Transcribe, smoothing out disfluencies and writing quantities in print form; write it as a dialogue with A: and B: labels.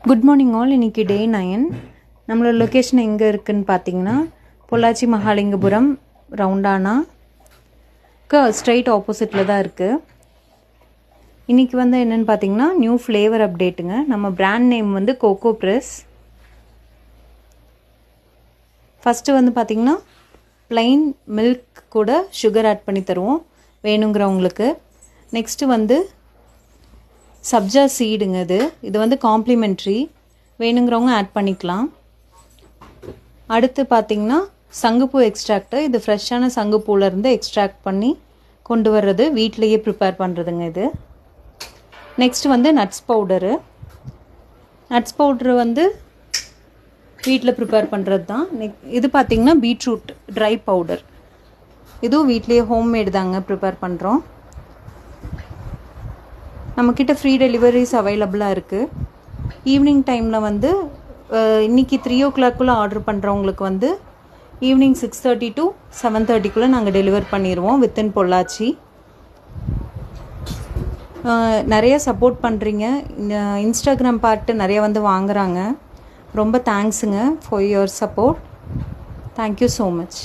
A: Good morning all. இன்றைக்கி டே 9. நம்மளோட location எங்கே இருக்குதுன்னு பார்த்தீங்கன்னா பொள்ளாச்சி மகாலிங்கபுரம் ரவுண்டானாக்கு ஸ்ட்ரைட் ஆப்போசிட்டில் தான் இருக்குது. இன்றைக்கி வந்து என்னென்னு பார்த்தீங்கன்னா நியூ ஃப்ளேவர் அப்டேட்டுங்க. நம்ம பிராண்ட் நேம் வந்து கோகோ ப்ரெஸ். ஃபஸ்ட்டு வந்து பார்த்திங்கன்னா ப்ளைன் மில்க் கூட சுகர் ஆட் பண்ணி தருவோம் வேணுங்கிறவங்களுக்கு. நெக்ஸ்ட்டு வந்து சப்ஜா சீடுங்க. இது வந்து காம்ப்ளிமெண்ட்ரி, வேணுங்கிறவங்க ஆட் பண்ணிக்கலாம். அடுத்து பார்த்திங்கன்னா சங்குப்பூ எக்ஸ்ட்ராக்டு. இது ஃப்ரெஷ்ஷான சங்குப்பூலேருந்து எக்ஸ்ட்ராக்ட் பண்ணி கொண்டு வர்றது, வீட்டிலையே ப்ரிப்பேர் பண்ணுறதுங்க இது. நெக்ஸ்ட் வந்து நட்ஸ் பவுடரு. நட்ஸ் பவுட்ரு வந்து வீட்டில் ப்ரிப்பேர் பண்ணுறது தான். இது பார்த்திங்கன்னா பீட்ரூட் ட்ரை பவுடர். இதுவும் வீட்லேயே ஹோம்மேடு தாங்க ப்ரிப்பேர் பண்ணுறோம். நம்மக்கிட்ட ஃப்ரீ டெலிவரிஸ் அவைலபிளாக இருக்குது. ஈவினிங் டைமில் வந்து இன்றைக்கி 3 o'clock ஆர்டர் பண்ணுறவங்களுக்கு வந்து ஈவினிங் 6:30 to 7:30 நாங்கள் டெலிவர் பண்ணிடுவோம் வித்தின் பொள்ளாச்சி. நிறைய சப்போர்ட் பண்ணுறீங்க. இன்ஸ்டாகிராம் பார்த்து நிறைய வந்து வாங்குகிறாங்க. ரொம்ப தேங்க்ஸுங்க for your support. Thank you so much.